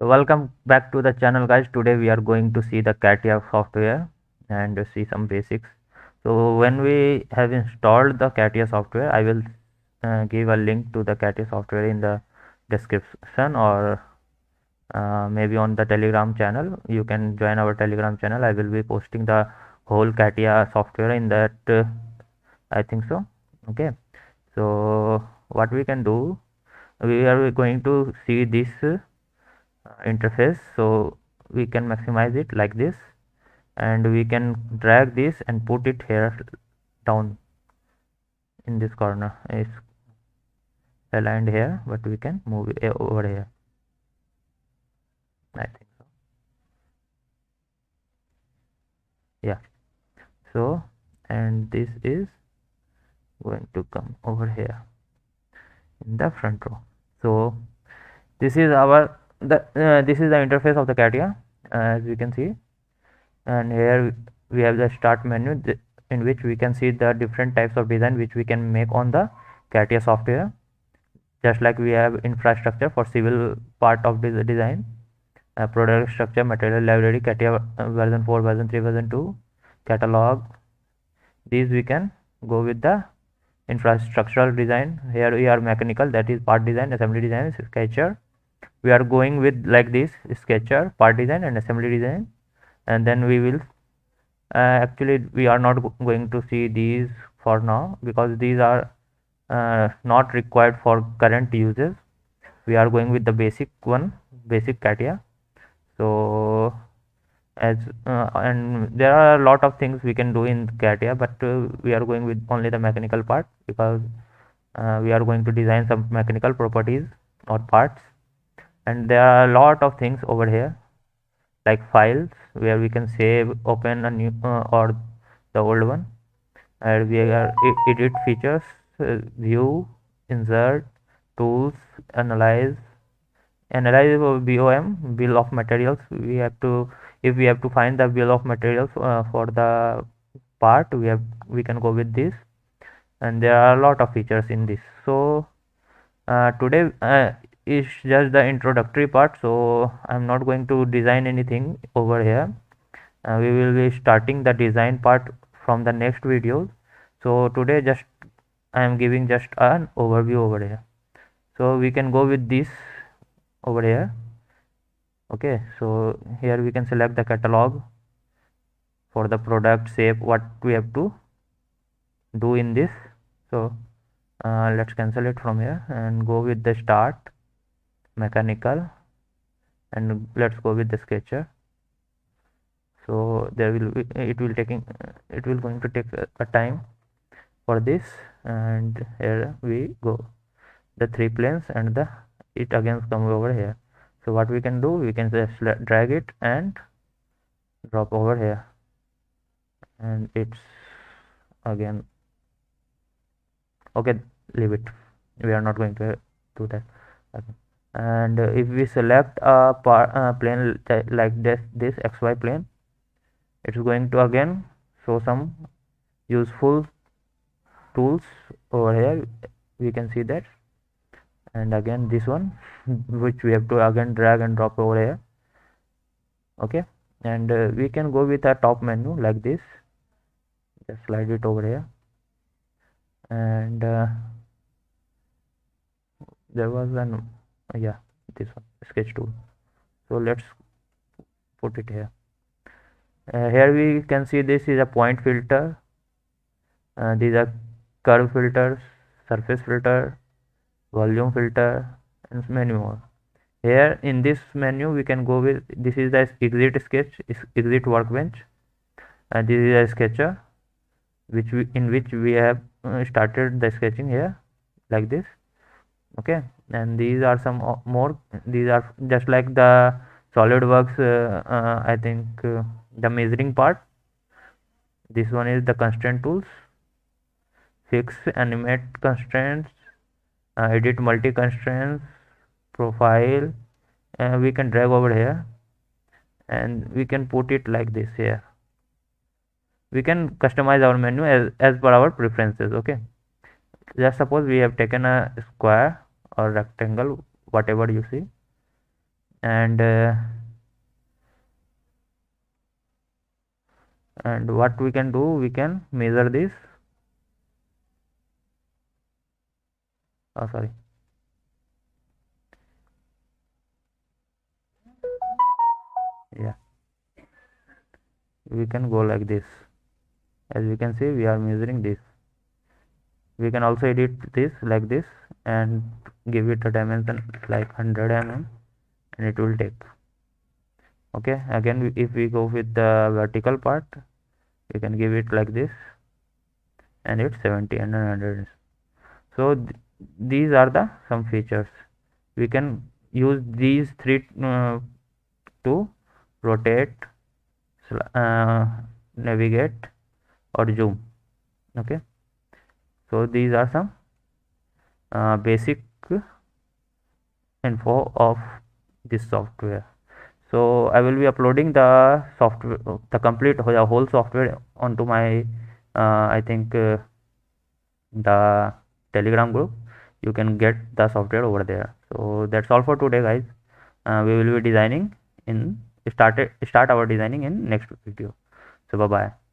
Welcome back to the channel, guys. Today we are going to see the Catia software and see some basics. So when we have installed the Catia software, I will give a link to the Catia software in the description, or maybe on the Telegram channel. You can join our Telegram channel. I will be posting the whole Catia software in that. I think so. Okay. So what we can do, we are going to see this interface, so we can maximize it like this, and we can drag this and put it here down in this corner. It's aligned here, but we can move it over here. I think so. Yeah. So, and this is going to come over here in the front row. So this is this is the interface of the Catia, as you can see, and here we have the start menu in which we can see the different types of design which we can make on the Catia software. Just like we have infrastructure for civil part of the design, product structure, material library, Catia version 4, version 3, version 2, catalog. These we can go with the infrastructural design. Here we are mechanical, that is part design, assembly design, sketcher. We are going with like this: sketcher, part design, and assembly design. And then we will actually we are not going to see these for now, because these are not required for current uses. We are going with the basic one, basic Catia. So as and there are a lot of things we can do in Catia, but we are going with only the mechanical part, because we are going to design some mechanical properties or parts. And there are a lot of things over here, like files, where we can save, open a new or the old one, and we are edit features, view, insert, tools, analyze BOM, bill of materials. We have to, if we have to find the bill of materials for the part, we can go with this. And there are a lot of features in this. So today is just the introductory part, so I'm not going to design anything over here. We will be starting the design part from the next video. So today just I am giving just an overview over here. So we can go with this over here. Okay, so here we can select the catalog for the product shape, what we have to do in this. So let's cancel it from here and go with the start, mechanical, and let's go with the sketcher. So there will be, it will going to take a time for this. And here we go, the 3 planes, and the it again come over here. So what we can do, we can just drag it and drop over here, and it's again okay. Leave it, we are not going to do that. Okay. And if we select a plane like this XY plane, it's going to again show some useful tools over here. We can see that. And again this one which we have to again drag and drop over here. Okay, and we can go with a top menu like this. Just slide it over here, and there was an yeah, this one, sketch tool. So let's put it here. Here we can see this is a point filter, these are curve filters, surface filter, volume filter, and many more. Here in this menu we can go with, this is the exit sketch, exit workbench, and this is a sketcher in which we have started the sketching here like this. Okay, and these are some more. These are just like the Solidworks, I think the measuring part. This one is the constraint tools, fix, animate constraints, edit multi constraints, profile. We can drag over here and we can put it like this here. We can customize our menu as per our preferences. Okay, just suppose we have taken a square or rectangle, whatever you see. and what we can do, we can measure this. Oh, sorry. Yeah, we can go like this. As you can see, we are measuring this. We can also edit this like this and give it a dimension like 100 mm, and it will take. Okay, again if we go with the vertical part, we can give it like this, and it's 70 and 100. So these are the some features. We can use these three to rotate, uh, navigate, or zoom. Okay, so these are some basic info of this software. So I will be uploading the software, the whole software onto my I think the Telegram group. You can get the software over there. So that's all for today, guys. We will be designing in start our designing in next video. So bye bye.